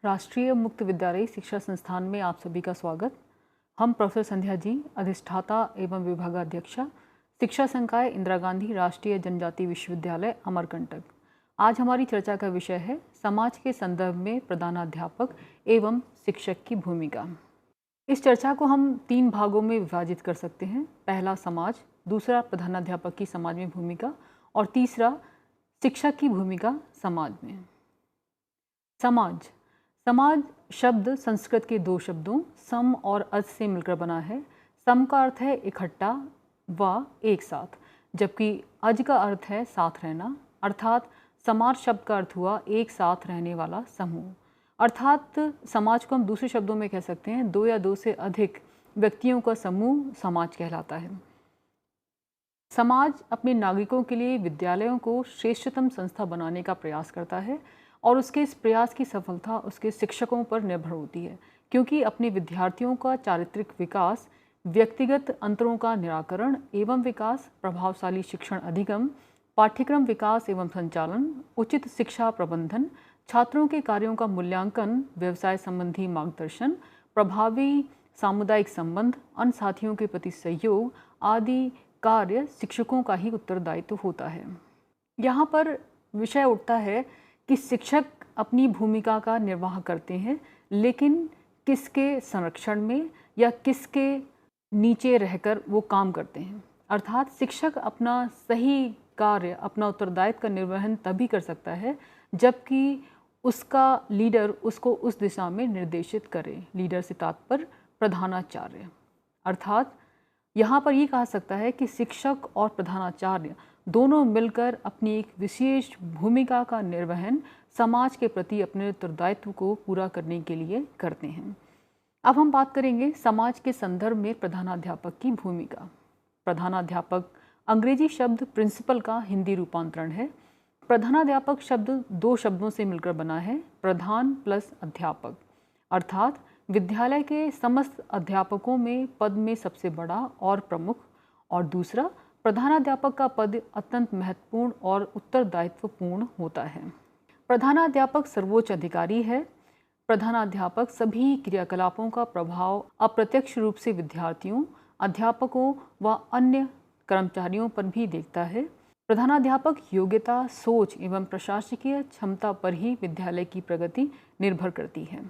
राष्ट्रीय मुक्त विद्यालय शिक्षा संस्थान में आप सभी का स्वागत। हम प्रोफेसर संध्या जी, अधिष्ठाता एवं विभागाध्यक्षा, शिक्षा संकाय इंदिरा गांधी राष्ट्रीय जनजाति विश्वविद्यालय अमरकंटक। आज हमारी चर्चा का विषय है समाज के संदर्भ में प्रधानाध्यापक एवं शिक्षक की भूमिका। इस चर्चा को हम 3 भागों में विभाजित कर सकते हैं। पहला समाज, दूसरा प्रधानाध्यापक की समाज में भूमिका और तीसरा शिक्षक की भूमिका समाज में। समाज शब्द संस्कृत के 2 शब्दों सम और अज से मिलकर बना है। सम का अर्थ है इकट्ठा व एक साथ, जबकि अज का अर्थ है साथ रहना, अर्थात समाज शब्द का अर्थ हुआ एक साथ रहने वाला समूह। अर्थात समाज को हम दूसरे शब्दों में कह सकते हैं 2 या 2 से अधिक व्यक्तियों का समूह समाज कहलाता है। समाज अपने नागरिकों के लिए विद्यालयों को श्रेष्ठतम संस्था बनाने का प्रयास करता है और उसके इस प्रयास की सफलता उसके शिक्षकों पर निर्भर होती है, क्योंकि अपने विद्यार्थियों का चारित्रिक विकास, व्यक्तिगत अंतरों का निराकरण एवं विकास, प्रभावशाली शिक्षण अधिगम, पाठ्यक्रम विकास एवं संचालन, उचित शिक्षा प्रबंधन, छात्रों के कार्यों का मूल्यांकन, व्यवसाय संबंधी मार्गदर्शन, प्रभावी सामुदायिक संबंध, अन्य साथियों के प्रति सहयोग आदि कार्य शिक्षकों का ही उत्तरदायित्व होता है। यहाँ पर विषय उठता है कि शिक्षक अपनी भूमिका का निर्वाह करते हैं, लेकिन किसके संरक्षण में या किसके नीचे रहकर वो काम करते हैं। अर्थात शिक्षक अपना सही कार्य, अपना उत्तरदायित्व का निर्वहन तभी कर सकता है जबकि उसका लीडर उसको उस दिशा में निर्देशित करे। लीडर से तात्पर्य प्रधानाचार्य। अर्थात यहाँ पर ये कहा सकता है कि शिक्षक और प्रधानाचार्य दोनों मिलकर अपनी एक विशेष भूमिका का निर्वहन समाज के प्रति अपने उत्तरदायित्व को पूरा करने के लिए करते हैं। अब हम बात करेंगे समाज के संदर्भ में प्रधानाध्यापक की भूमिका। प्रधानाध्यापक अंग्रेजी शब्द प्रिंसिपल का हिंदी रूपांतरण है। प्रधानाध्यापक शब्द 2 शब्दों से मिलकर बना है, प्रधान प्लस अध्यापक। अर्थात विद्यालय के समस्त अध्यापकों में पद में सबसे बड़ा और प्रमुख, और दूसरा प्रधानाध्यापक का पद अत्यंत महत्वपूर्ण और उत्तरदायित्वपूर्ण होता है। प्रधानाध्यापक सर्वोच्च अधिकारी है। प्रधानाध्यापक सभी क्रियाकलापों का प्रभाव अप्रत्यक्ष रूप से विद्यार्थियों, अध्यापकों व अन्य कर्मचारियों पर भी देखता है। प्रधानाध्यापक योग्यता, सोच एवं प्रशासकीय क्षमता पर ही विद्यालय की प्रगति निर्भर करती है।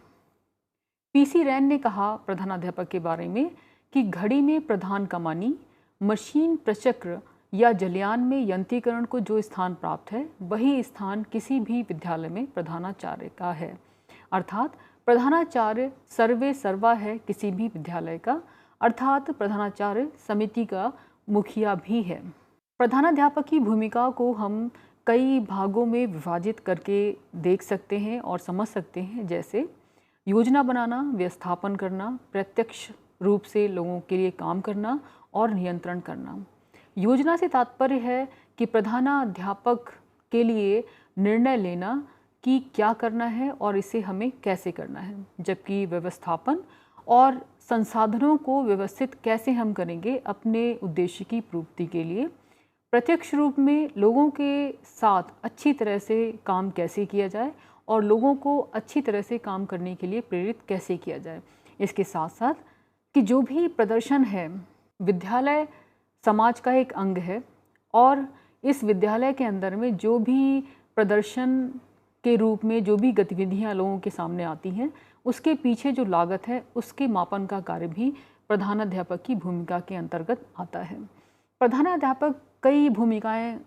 पीसी रैन ने कहा प्रधानाध्यापक के बारे में कि घड़ी में प्रधान कमानी, मशीन प्रचक्र या जलयान में यंत्रीकरण को जो स्थान प्राप्त है वही स्थान किसी भी विद्यालय में प्रधानाचार्य का है। अर्थात प्रधानाचार्य सर्वे सर्वा है किसी भी विद्यालय का, अर्थात प्रधानाचार्य समिति का मुखिया भी है। प्रधानाध्यापक की भूमिका को हम कई भागों में विभाजित करके देख सकते हैं और समझ सकते हैं, जैसे योजना बनाना, व्यवस्थापन करना, प्रत्यक्ष रूप से लोगों के लिए काम करना और नियंत्रण करना। योजना से तात्पर्य है कि प्रधानाध्यापक के लिए निर्णय लेना कि क्या करना है और इसे हमें कैसे करना है, जबकि व्यवस्थापन और संसाधनों को व्यवस्थित कैसे हम करेंगे अपने उद्देश्य की पूर्ति के लिए। प्रत्यक्ष रूप में लोगों के साथ अच्छी तरह से काम कैसे किया जाए और लोगों को अच्छी तरह से काम करने के लिए प्रेरित कैसे किया जाए। इसके साथ साथ कि जो भी प्रदर्शन है, विद्यालय समाज का एक अंग है और इस विद्यालय के अंदर में जो भी प्रदर्शन के रूप में जो भी गतिविधियां लोगों के सामने आती हैं, उसके पीछे जो लागत है उसके मापन का कार्य भी प्रधानाध्यापक की भूमिका के अंतर्गत आता है। प्रधानाध्यापक कई भूमिकाएं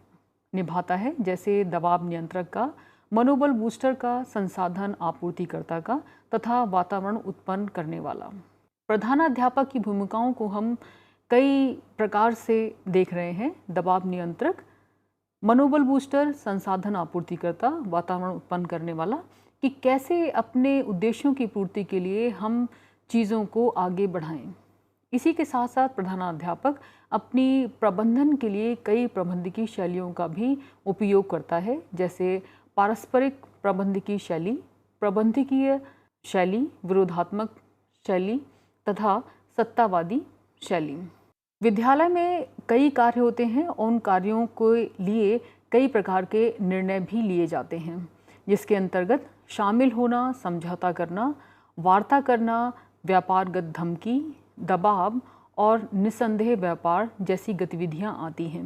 निभाता है, जैसे दबाव नियंत्रक का, मनोबल बूस्टर का, संसाधन आपूर्तिकर्ता का तथा वातावरण उत्पन्न करने वाला। प्रधानाध्यापक की भूमिकाओं को हम कई प्रकार से देख रहे हैं। दबाव नियंत्रक, मनोबल बूस्टर, संसाधन आपूर्तिकर्ता, वातावरण उत्पन्न करने वाला, कि कैसे अपने उद्देश्यों की पूर्ति के लिए हम चीज़ों को आगे बढ़ाएं। इसी के साथ साथ प्रधानाध्यापक अपनी प्रबंधन के लिए कई प्रबंधकीय शैलियों का भी उपयोग करता है, जैसे पारस्परिक प्रबंधकीय शैली, प्रबंधकीय शैली, विरोधात्मक शैली तथा सत्तावादी शैली। विद्यालय में कई कार्य होते हैं और उन कार्यों के लिए कई प्रकार के निर्णय भी लिए जाते हैं। जिसके अंतर्गत शामिल होना, समझौता करना, वार्ता करना, व्यापारगत धमकी, दबाव और निस्संदेह व्यापार जैसी गतिविधियां आती हैं।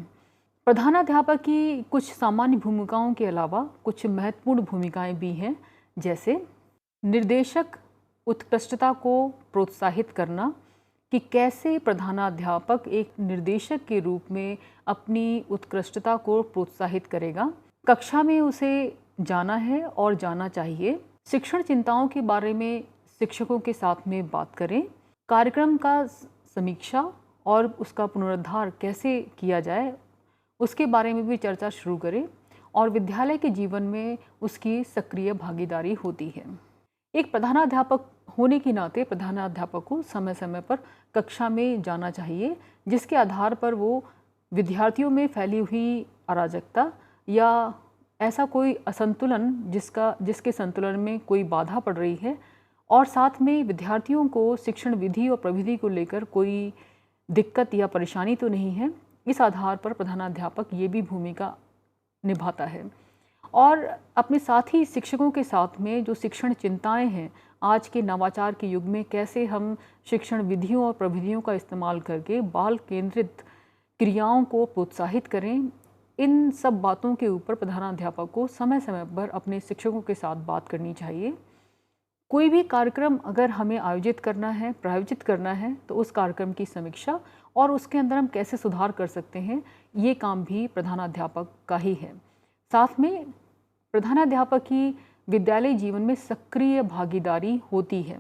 प्रधानाध्यापक की कुछ सामान्य भूमिकाओं के अलावा कुछ महत्वपूर्ण भूमिकाएं भी हैं, जैसे निर्देशक उत्कृष्टता को प्रोत्साहित करना, कि कैसे प्रधानाध्यापक एक निर्देशक के रूप में अपनी उत्कृष्टता को प्रोत्साहित करेगा। कक्षा में उसे जाना है और जाना चाहिए। शिक्षण चिंताओं के बारे में शिक्षकों के साथ में बात करें। कार्यक्रम का समीक्षा और उसका पुनरुद्धार कैसे किया जाए उसके बारे में भी चर्चा शुरू करें और विद्यालय के जीवन में उसकी सक्रिय भागीदारी होती है। एक प्रधानाध्यापक होने के नाते प्रधानाध्यापक को समय समय पर कक्षा में जाना चाहिए, जिसके आधार पर वो विद्यार्थियों में फैली हुई अराजकता या ऐसा कोई असंतुलन जिसके संतुलन में कोई बाधा पड़ रही है और साथ में विद्यार्थियों को शिक्षण विधि और प्रविधि को लेकर कोई दिक्कत या परेशानी तो नहीं है, इस आधार पर प्रधानाध्यापक ये भी भूमिका निभाता है। और अपने साथ ही शिक्षकों के साथ में जो शिक्षण चिंताएं हैं, आज के नवाचार के युग में कैसे हम शिक्षण विधियों और प्रविधियों का इस्तेमाल करके बाल केंद्रित क्रियाओं को प्रोत्साहित करें, इन सब बातों के ऊपर प्रधानाध्यापक को समय समय पर अपने शिक्षकों के साथ बात करनी चाहिए। कोई भी कार्यक्रम अगर हमें प्रायोजित करना है तो उस कार्यक्रम की समीक्षा और उसके अंदर हम कैसे सुधार कर सकते हैं, ये काम भी प्रधानाध्यापक का ही है। साथ में प्रधानाध्यापक की विद्यालय जीवन में सक्रिय भागीदारी होती है,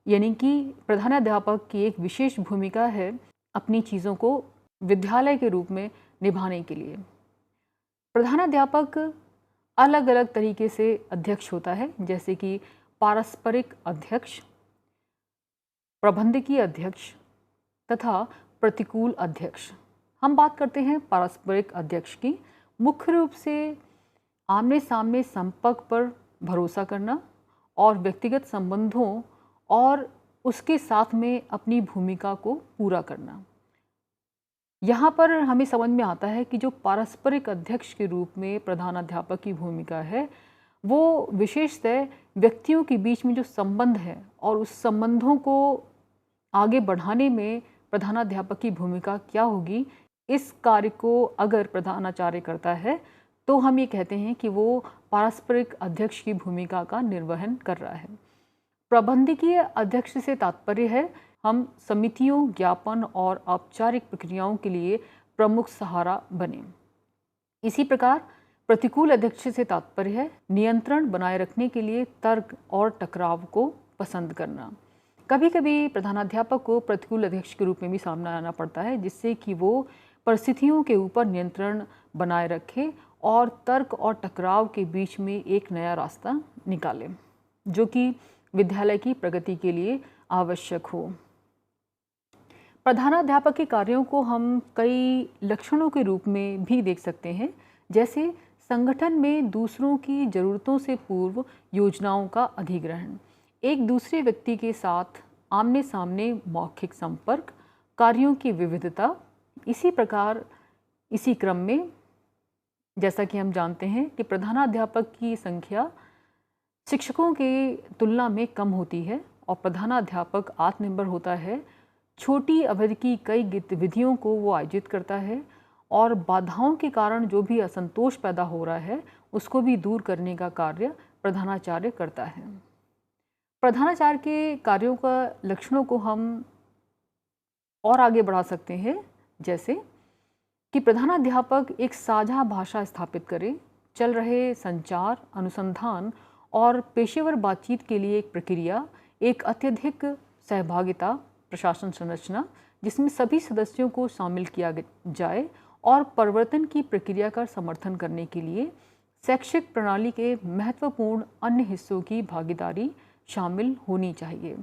यानी कि प्रधानाध्यापक की एक विशेष भूमिका है अपनी चीज़ों को विद्यालय के रूप में निभाने के लिए। प्रधानाध्यापक अलग अलग तरीके से अध्यक्ष होता है, जैसे कि पारस्परिक अध्यक्ष, प्रबंधकीय अध्यक्ष तथा प्रतिकूल अध्यक्ष। हम बात करते हैं पारस्परिक अध्यक्ष की। मुख्य रूप से आमने सामने संपर्क पर भरोसा करना और व्यक्तिगत संबंधों और उसके साथ में अपनी भूमिका को पूरा करना। यहाँ पर हमें समझ में आता है कि जो पारस्परिक अध्यक्ष के रूप में प्रधानाध्यापक की भूमिका है, वो विशेषतः व्यक्तियों के बीच में जो संबंध है और उस संबंधों को आगे बढ़ाने में प्रधानाध्यापक की भूमिका क्या होगी, इस कार्य को अगर प्रधानाचार्य करता है तो हम ये कहते हैं कि वो पारस्परिक अध्यक्ष की भूमिका का निर्वहन कर रहा है। प्रबंधकीय अध्यक्ष से तात्पर्य है हम समितियों, ज्ञापन और औपचारिक प्रक्रियाओं के लिए प्रमुख सहारा बने। इसी प्रकार प्रतिकूल अध्यक्ष से तात्पर्य है नियंत्रण बनाए रखने के लिए तर्क और टकराव को पसंद करना। कभी कभी प्रधानाध्यापक को प्रतिकूल अध्यक्ष के रूप में भी सामने आना पड़ता है, जिससे कि वो परिस्थितियों के ऊपर नियंत्रण बनाए रखे और तर्क और टकराव के बीच में एक नया रास्ता निकाले, जो कि विद्यालय की प्रगति के लिए आवश्यक हो। प्रधानाध्यापक के कार्यों को हम कई लक्षणों के रूप में भी देख सकते हैं, जैसे संगठन में दूसरों की ज़रूरतों से पूर्व योजनाओं का अधिग्रहण, एक दूसरे व्यक्ति के साथ आमने सामने मौखिक संपर्क, कार्यों की विविधता। इसी प्रकार इसी क्रम में जैसा कि हम जानते हैं कि प्रधानाध्यापक की संख्या शिक्षकों की तुलना में कम होती है और प्रधानाध्यापक आत्मनिर्भर होता है। छोटी अवधि की कई गतिविधियों को वो आयोजित करता है और बाधाओं के कारण जो भी असंतोष पैदा हो रहा है उसको भी दूर करने का कार्य प्रधानाचार्य करता है। प्रधानाचार्य के कार्यों का लक्षणों को हम और आगे बढ़ा सकते हैं, जैसे कि प्रधानाध्यापक एक साझा भाषा स्थापित करे, चल रहे संचार, अनुसंधान और पेशेवर बातचीत के लिए एक प्रक्रिया, एक अत्यधिक सहभागिता प्रशासन संरचना जिसमें सभी सदस्यों को शामिल किया जाए और परिवर्तन की प्रक्रिया का समर्थन करने के लिए शैक्षिक प्रणाली के महत्वपूर्ण अन्य हिस्सों की भागीदारी शामिल होनी चाहिए।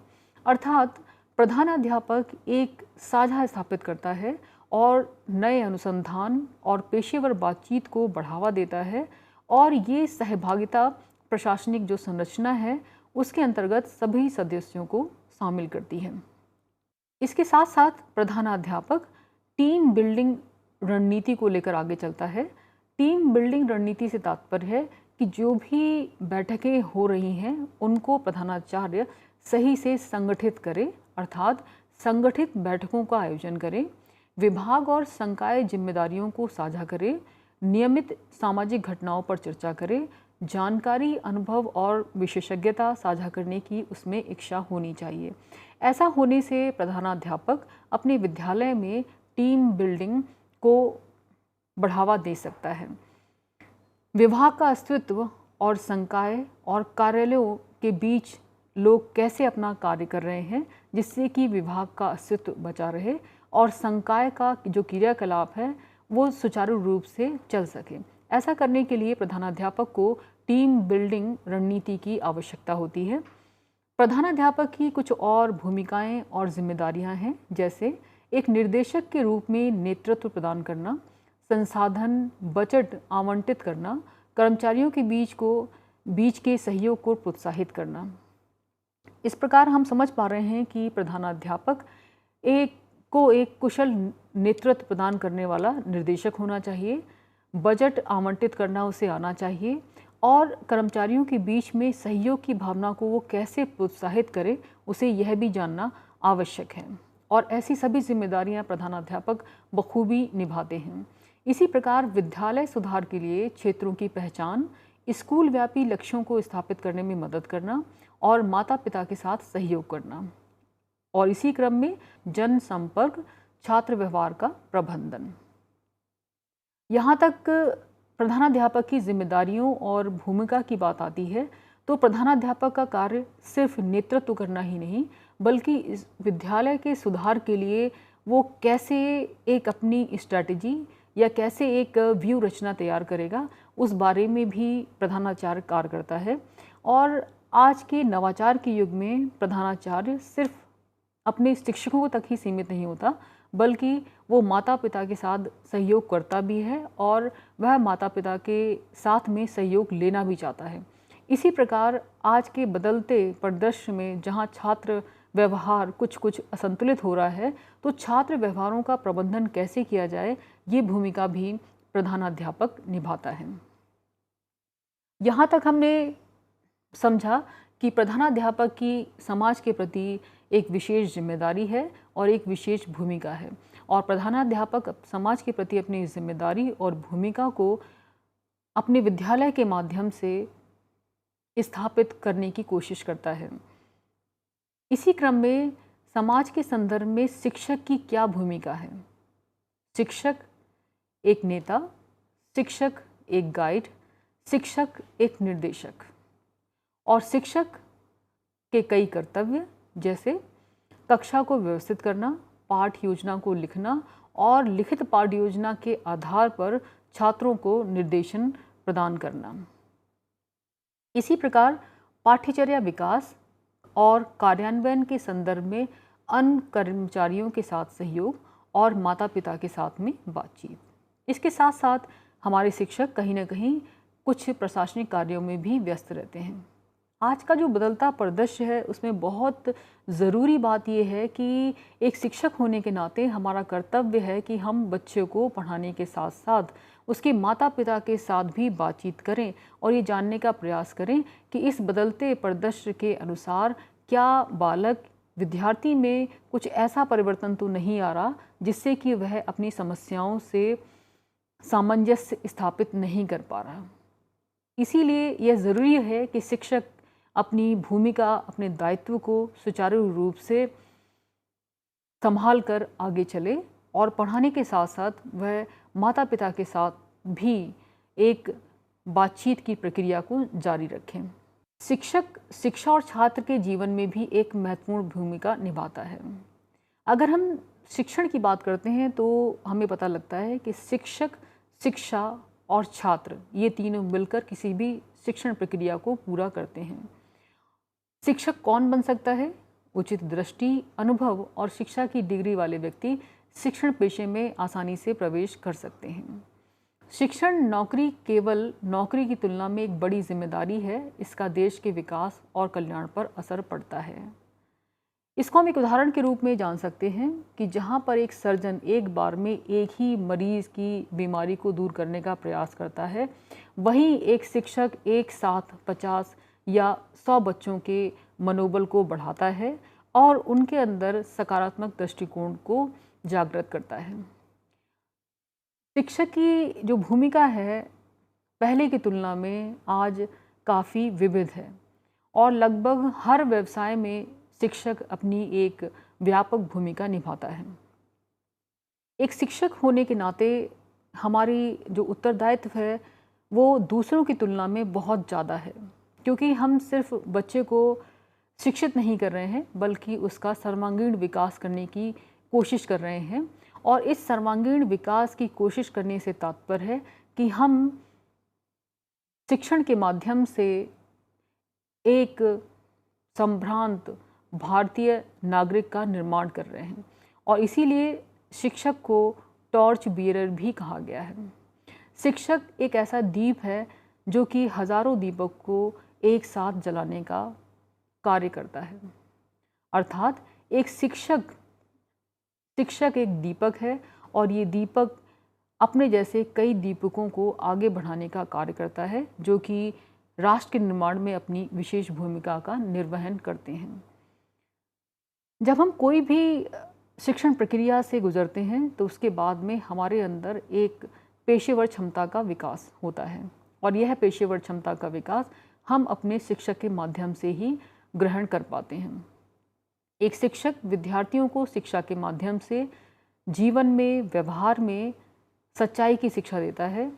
अर्थात प्रधानाध्यापक एक साझा स्थापित करता है और नए अनुसंधान और पेशेवर बातचीत को बढ़ावा देता है और ये सहभागिता प्रशासनिक जो संरचना है उसके अंतर्गत सभी सदस्यों को शामिल करती है। इसके साथ साथ प्रधानाध्यापक टीम बिल्डिंग रणनीति को लेकर आगे चलता है। टीम बिल्डिंग रणनीति से तात्पर्य है कि जो भी बैठकें हो रही हैं उनको प्रधानाचार्य सही से संगठित करे, अर्थात संगठित बैठकों का आयोजन करें, विभाग और संकाय जिम्मेदारियों को साझा करें, नियमित सामाजिक घटनाओं पर चर्चा करें, जानकारी, अनुभव और विशेषज्ञता साझा करने की उसमें इच्छा होनी चाहिए। ऐसा होने से प्रधानाध्यापक अपने विद्यालय में टीम बिल्डिंग को बढ़ावा दे सकता है। विभाग का अस्तित्व और संकाय और कार्यालयों के बीच लोग कैसे अपना कार्य कर रहे हैं जिससे कि विभाग का अस्तित्व बचा रहे और संकाय का जो क्रियाकलाप है वो सुचारू रूप से चल सके। ऐसा करने के लिए प्रधानाध्यापक को टीम बिल्डिंग रणनीति की आवश्यकता होती है। प्रधानाध्यापक की कुछ और भूमिकाएं और जिम्मेदारियां हैं, जैसे एक निर्देशक के रूप में नेतृत्व प्रदान करना, संसाधन बजट आवंटित करना, कर्मचारियों के बीच के सहयोग को प्रोत्साहित करना। इस प्रकार हम समझ पा रहे हैं कि प्रधानाध्यापक एक कुशल नेतृत्व प्रदान करने वाला निर्देशक होना चाहिए, बजट आवंटित करना उसे आना चाहिए और कर्मचारियों के बीच में सहयोग की भावना को वो कैसे प्रोत्साहित करे उसे यह भी जानना आवश्यक है। और ऐसी सभी जिम्मेदारियां प्रधानाध्यापक बखूबी निभाते हैं। इसी प्रकार विद्यालय सुधार के लिए क्षेत्रों की पहचान, स्कूल व्यापी लक्ष्यों को स्थापित करने में मदद करना और माता पिता के साथ सहयोग करना, और इसी क्रम में जनसंपर्क, छात्र व्यवहार का प्रबंधन। यहाँ तक प्रधानाध्यापक की जिम्मेदारियों और भूमिका की बात आती है तो प्रधानाध्यापक का कार्य सिर्फ नेतृत्व करना ही नहीं, बल्कि इस विद्यालय के सुधार के लिए वो कैसे एक अपनी स्ट्रैटेजी या कैसे एक व्यू रचना तैयार करेगा उस बारे में भी प्रधानाचार्य कार्य करता है। और आज के नवाचार के युग में प्रधानाचार्य सिर्फ अपने शिक्षकों तक ही सीमित नहीं होता, बल्कि वो माता पिता के साथ सहयोग करता भी है और वह माता पिता के साथ में सहयोग लेना भी चाहता है। इसी प्रकार आज के बदलते परिदृश्य में जहाँ छात्र व्यवहार कुछ असंतुलित हो रहा है, तो छात्र व्यवहारों का प्रबंधन कैसे किया जाए ये भूमिका भी प्रधानाध्यापक निभाता है। यहाँ तक हमने समझा कि प्रधानाध्यापक की समाज के प्रति एक विशेष जिम्मेदारी है और एक विशेष भूमिका है, और प्रधानाध्यापक समाज के प्रति अपनी जिम्मेदारी और भूमिका को अपने विद्यालय के माध्यम से स्थापित करने की कोशिश करता है। इसी क्रम में समाज के संदर्भ में शिक्षक की क्या भूमिका है? शिक्षक एक नेता, शिक्षक एक गाइड, शिक्षक एक निर्देशक, और शिक्षक के कई कर्तव्य जैसे कक्षा को व्यवस्थित करना, पाठ योजना को लिखना और लिखित पाठ योजना के आधार पर छात्रों को निर्देशन प्रदान करना। इसी प्रकार पाठ्यचर्या विकास और कार्यान्वयन के संदर्भ में अन्य कर्मचारियों के साथ सहयोग और माता पिता के साथ में बातचीत। इसके साथ साथ हमारे शिक्षक कहीं ना कहीं कुछ प्रशासनिक कार्यों में भी व्यस्त रहते हैं। आज का जो बदलता परिदृश्य है उसमें बहुत ज़रूरी बात यह है कि एक शिक्षक होने के नाते हमारा कर्तव्य है कि हम बच्चे को पढ़ाने के साथ साथ उसके माता पिता के साथ भी बातचीत करें और ये जानने का प्रयास करें कि इस बदलते परिदृश्य के अनुसार क्या बालक विद्यार्थी में कुछ ऐसा परिवर्तन तो नहीं आ रहा जिससे कि वह अपनी समस्याओं से सामंजस्य स्थापित नहीं कर पा रहा। इसीलिए यह ज़रूरी है कि शिक्षक अपनी भूमिका, अपने दायित्व को सुचारू रूप से संभाल कर आगे चले और पढ़ाने के साथ साथ वह माता पिता के साथ भी एक बातचीत की प्रक्रिया को जारी रखें। शिक्षक शिक्षा और छात्र के जीवन में भी एक महत्वपूर्ण भूमिका निभाता है। अगर हम शिक्षण की बात करते हैं तो हमें पता लगता है कि शिक्षक, शिक्षा और छात्र ये तीनों मिलकर किसी भी शिक्षण प्रक्रिया को पूरा करते हैं। शिक्षक कौन बन सकता है? उचित दृष्टि, अनुभव और शिक्षा की डिग्री वाले व्यक्ति शिक्षण पेशे में आसानी से प्रवेश कर सकते हैं। शिक्षण नौकरी केवल नौकरी की तुलना में एक बड़ी जिम्मेदारी है। इसका देश के विकास और कल्याण पर असर पड़ता है। इसको हम एक उदाहरण के रूप में जान सकते हैं कि जहाँ पर एक सर्जन एक बार में एक ही मरीज़ की बीमारी को दूर करने का प्रयास करता है, वहीं एक शिक्षक एक साथ 50 या 100 बच्चों के मनोबल को बढ़ाता है और उनके अंदर सकारात्मक दृष्टिकोण को जागृत करता है। शिक्षक की जो भूमिका है पहले की तुलना में आज काफ़ी विविध है और लगभग हर व्यवसाय में शिक्षक अपनी एक व्यापक भूमिका निभाता है। एक शिक्षक होने के नाते हमारी जो उत्तरदायित्व है वो दूसरों की तुलना में बहुत ज़्यादा है, क्योंकि हम सिर्फ बच्चे को शिक्षित नहीं कर रहे हैं बल्कि उसका सर्वांगीण विकास करने की कोशिश कर रहे हैं। और इस सर्वांगीण विकास की कोशिश करने से तात्पर्य है कि हम शिक्षण के माध्यम से एक संभ्रांत भारतीय नागरिक का निर्माण कर रहे हैं और इसीलिए शिक्षक को टॉर्च बियरर भी कहा गया है। शिक्षक एक ऐसा दीप है जो कि हजारों दीपक को एक साथ जलाने का कार्य करता है। अर्थात एक शिक्षक एक दीपक है और ये दीपक अपने जैसे कई दीपकों को आगे बढ़ाने का कार्य करता है, जो कि राष्ट्र के निर्माण में अपनी विशेष भूमिका का निर्वहन करते हैं। जब हम कोई भी शिक्षण प्रक्रिया से गुजरते हैं तो उसके बाद में हमारे अंदर एक पेशेवर क्षमता का विकास होता है और यह पेशेवर क्षमता का विकास हम अपने शिक्षक के माध्यम से ही ग्रहण कर पाते हैं। एक शिक्षक विद्यार्थियों को शिक्षा के माध्यम से जीवन में, व्यवहार में सच्चाई की शिक्षा देता है।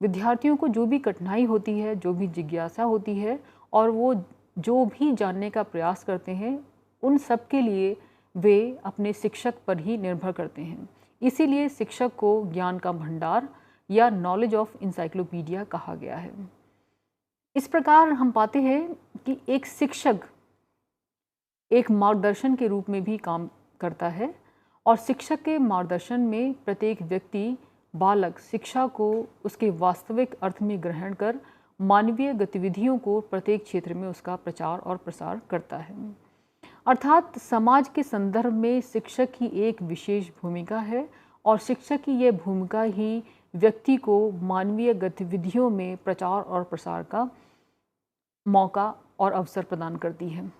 विद्यार्थियों को जो भी कठिनाई होती है, जो भी जिज्ञासा होती है और वो जो भी जानने का प्रयास करते हैं, उन सब के लिए वे अपने शिक्षक पर ही निर्भर करते हैं। इसीलिए शिक्षक को ज्ञान का भंडार या नॉलेज ऑफ इंसाइक्लोपीडिया कहा गया है। इस प्रकार हम पाते हैं कि एक शिक्षक एक मार्गदर्शन के रूप में भी काम करता है और शिक्षक के मार्गदर्शन में प्रत्येक व्यक्ति, बालक शिक्षा को उसके वास्तविक अर्थ में ग्रहण कर मानवीय गतिविधियों को प्रत्येक क्षेत्र में उसका प्रचार और प्रसार करता है। अर्थात समाज के संदर्भ में शिक्षक की एक विशेष भूमिका है और शिक्षक की यह भूमिका ही व्यक्ति को मानवीय गतिविधियों में प्रचार और प्रसार का मौका और अवसर प्रदान करती है।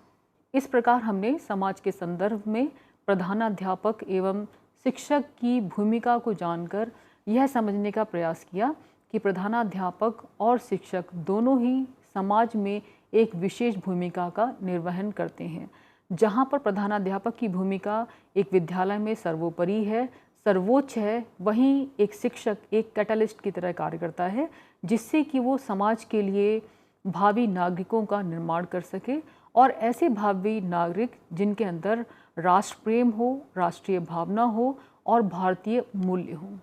इस प्रकार हमने समाज के संदर्भ में प्रधानाध्यापक एवं शिक्षक की भूमिका को जानकर यह समझने का प्रयास किया कि प्रधानाध्यापक और शिक्षक दोनों ही समाज में एक विशेष भूमिका का निर्वहन करते हैं। जहाँ पर प्रधानाध्यापक की भूमिका एक विद्यालय में सर्वोपरि है, सर्वोच्च है, वहीं एक शिक्षक एक कैटलिस्ट की तरह कार्य करता है, जिससे कि वो समाज के लिए भावी नागरिकों का निर्माण कर सके और ऐसे भावी नागरिक जिनके अंदर राष्ट्र प्रेम हो, राष्ट्रीय भावना हो और भारतीय मूल्य हो।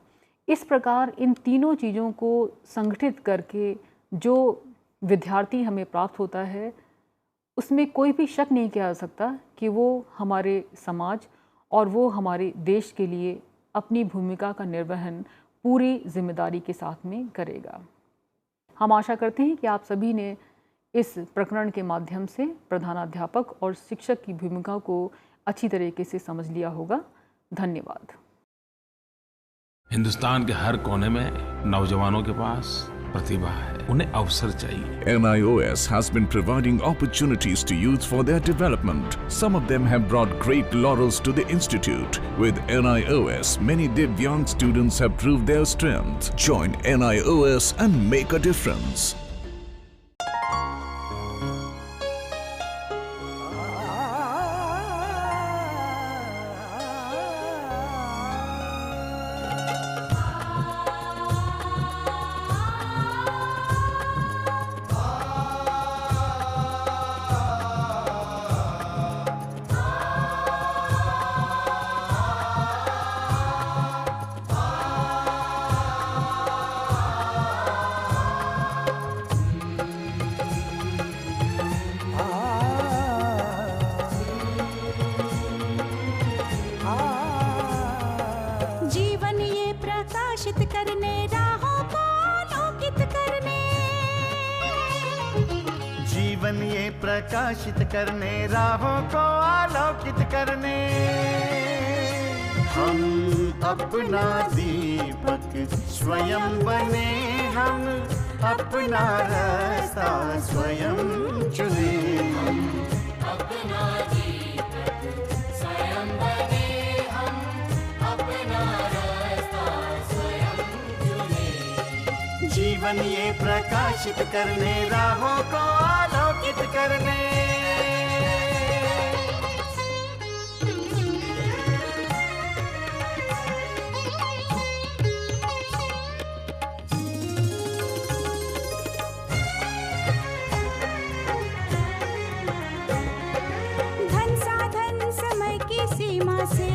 इस प्रकार इन तीनों चीज़ों को संगठित करके जो विद्यार्थी हमें प्राप्त होता है, उसमें कोई भी शक नहीं किया जा सकता कि वो हमारे समाज और वो हमारे देश के लिए अपनी भूमिका का निर्वहन पूरी जिम्मेदारी के साथ में करेगा। हम आशा करते हैं कि आप सभी ने इस प्रकरण के माध्यम से प्रधानाध्यापक और शिक्षक की भूमिका को अच्छी तरीके से समझ लिया होगा। धन्यवाद। हिंदुस्तान के हर कोने में नौजवानों के पास प्रतिभा है, उन्हें अवसर चाहिए। NIOS has been providing opportunities to youth for their development. Some of them have brought great laurels to the institute. With NIOS, many Divyang students have proved their strength. Join NIOS and make a difference. प्रकाशित करने, राहों को आलोकित करने। हम अपना दीपक स्वयं बने, हम अपना रास्ता स्वयं चुने। हम अपना दीपक स्वयं बने, हम अपना रास्ता स्वयं चुने। जीवन ये प्रकाशित करने, राहों को आलोकित करने। सीमा से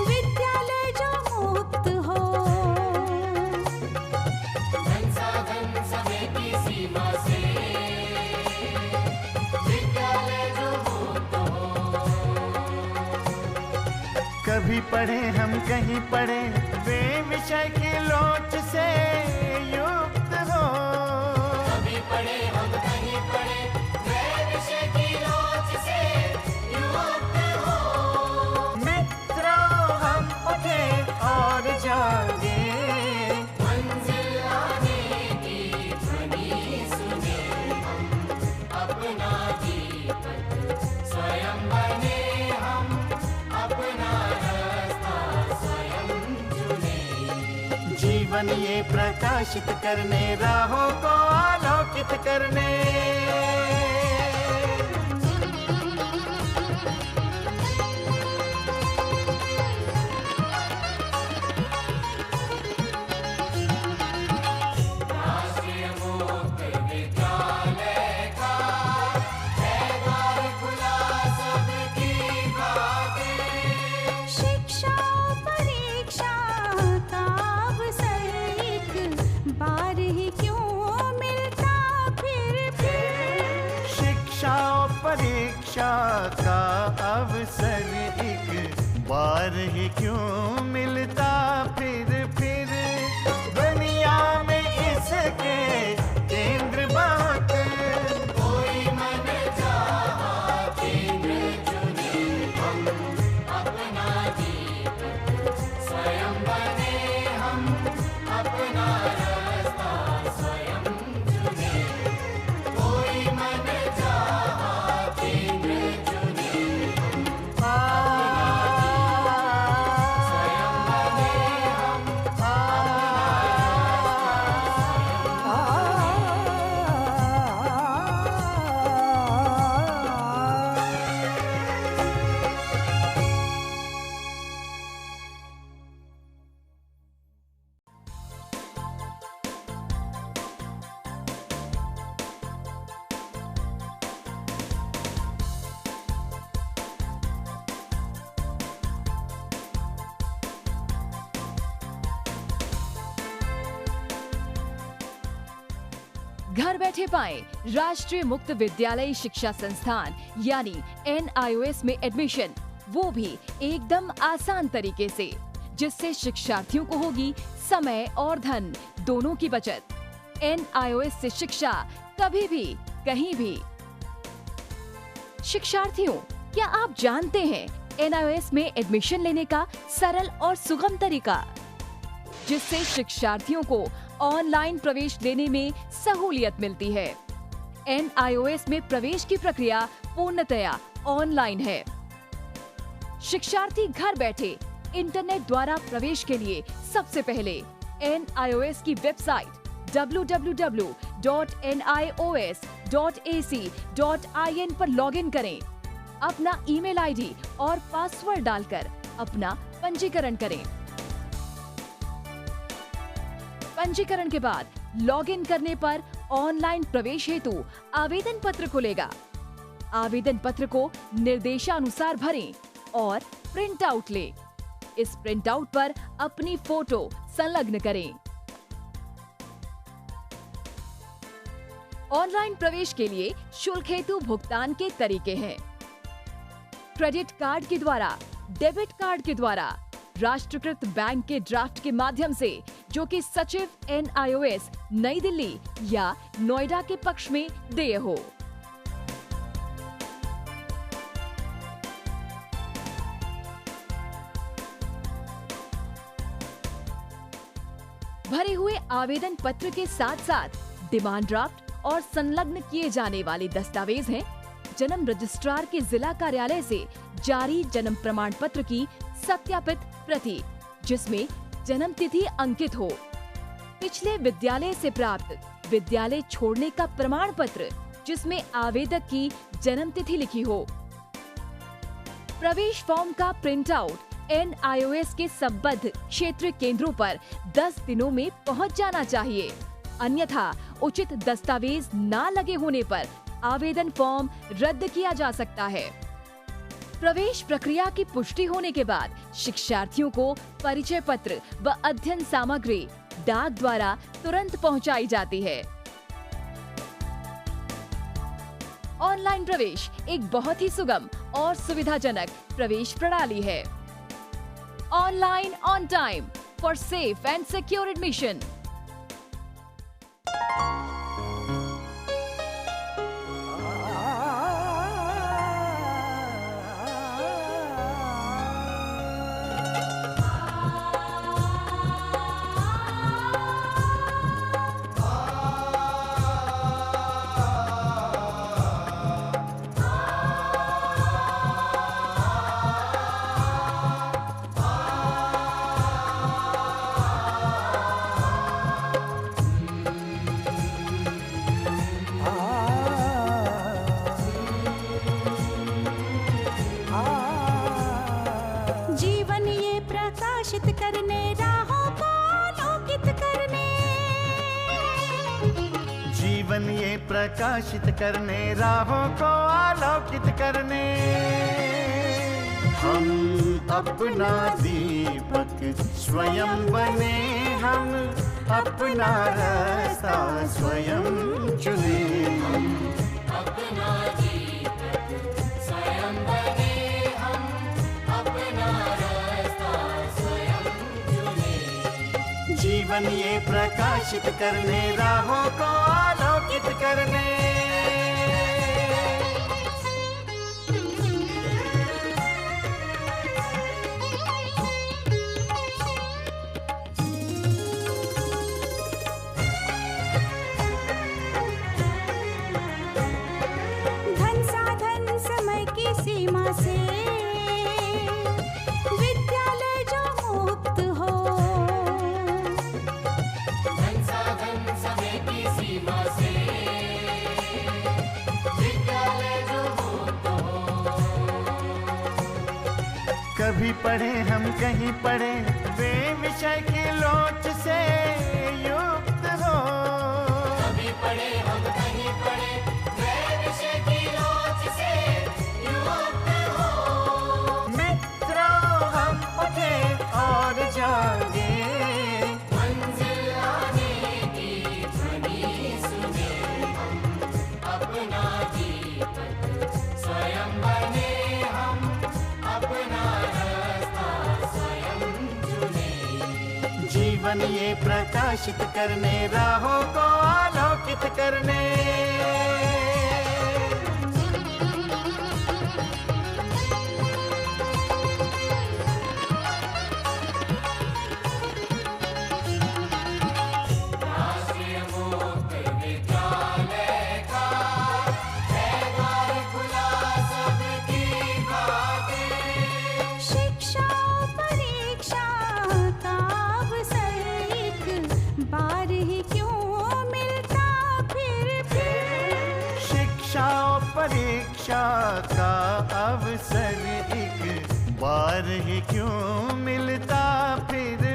विद्यालय जो मुक्त हो, धन साधन समय की सीमा से विद्यालय जो मुक्त हो। कभी पढ़े हम कहीं पढ़े, वे विषय की लोच से युक्त हो। कभी पढ़े हम कहीं पढ़े, वे विषय की लोच से और जागे, मंजिल आने की ध्वनि सुने। हम अपना दीपक स्वयं बने, हम अपना रास्ता स्वयं चुने। जीवन ये प्रकाशित करने, राहों को आलोकित करने। परीक्षा का अवसर एक बार ही क्यों मिलता फिर दुनिया में इसके केंद्र बात। कोई मन चाहा केंद्र चुने, हम अपना दीपक स्वयं बने, हम अपना रास्ता स्वयं चुने। कोई मन घर बैठे पाएं राष्ट्रीय मुक्त विद्यालय शिक्षा संस्थान यानी NIOS में एडमिशन, वो भी एकदम आसान तरीके से, जिससे शिक्षार्थियों को होगी समय और धन दोनों की बचत। NIOS से शिक्षा कभी भी कहीं भी। शिक्षार्थियों, क्या आप जानते हैं NIOS में एडमिशन लेने का सरल और सुगम तरीका, जिससे शिक्षार्थियों को ऑनलाइन प्रवेश लेने में सहूलियत मिलती है। NIOS में प्रवेश की प्रक्रिया पूर्णतया ऑनलाइन है। शिक्षार्थी घर बैठे इंटरनेट द्वारा प्रवेश के लिए सबसे पहले NIOS की वेबसाइट www.nios.ac.in पर लॉगिन करें। अपना ईमेल आईडी और पासवर्ड डालकर अपना पंजीकरण करें। पंजीकरण के बाद लॉगिन करने पर ऑनलाइन प्रवेश हेतु आवेदन पत्र खुलेगा। आवेदन पत्र को निर्देशानुसार भरें और प्रिंट आउट लें। इस प्रिंट आउट पर अपनी फोटो संलग्न करें। ऑनलाइन प्रवेश के लिए शुल्क हेतु भुगतान के तरीके हैं: क्रेडिट कार्ड के द्वारा, डेबिट कार्ड के द्वारा, राष्ट्रीयकृत बैंक के ड्राफ्ट के माध्यम से जो कि सचिव NIOS नई दिल्ली या नोएडा के पक्ष में देय हो। भरे हुए आवेदन पत्र के साथ साथ डिमांड ड्राफ्ट और संलग्न किए जाने वाले दस्तावेज हैं जन्म रजिस्ट्रार के जिला कार्यालय से जारी जन्म प्रमाण पत्र की सत्यापित प्रति, जिसमें जन्म तिथि अंकित हो, पिछले विद्यालय से प्राप्त विद्यालय छोड़ने का प्रमाण पत्र जिसमें आवेदक की जन्म तिथि लिखी हो, प्रवेश फॉर्म का प्रिंट आउट NIOS के संबद्ध क्षेत्रीय केंद्रों पर 10 दिनों में पहुंच जाना चाहिए, अन्यथा उचित दस्तावेज न लगे होने पर आवेदन फॉर्म रद्द किया जा सकता है। प्रवेश प्रक्रिया की पुष्टि होने के बाद शिक्षार्थियों को परिचय पत्र व अध्ययन सामग्री डाक द्वारा तुरंत पहुंचाई जाती है। ऑनलाइन प्रवेश एक बहुत ही सुगम और सुविधाजनक प्रवेश प्रणाली है। Online on time for safe and secure admission. जीवन ये प्रकाशित करने, राहों को आलोकित करने, हम अपना दीपक स्वयं बने, हम अपना रास्ता स्वयं चुने। अपना दीपक स्वयं बने, हम अपना रास्ता स्वयं चुने। जीवन ये प्रकाशित करने, राहों को आलोकित करने। धन साधन समय की सीमा से विद्यालय जो मुक्त हो, धन साधन समय की सीमा से विद्यालय जो मुक्त हो। कभी पढ़े हम कहीं पढ़े, वे विषय की लोच से युक्त हो। कभी पढ़े हम कहीं पढ़े, वे विषय की लोच से युक्त हो। मित्रों हम उठे और जागे, मंजिल आने की ध्वनि सुने, हम अपना दीपक स्वयं बने, हम अपना रास्ता स्वयं चुने। जीवन ये प्रकाशित करने, राहों को आलोकित करने। राष्ट्रीय मुक्त विद्यालय का है द्वार खुला सबकी बातें। शिक्षा परीक्षा का अवसर एक बार ही क्यों मिलता फिर। शिक्षा और परीक्षा का अवसर एक बार ही क्यों मिलता फिर।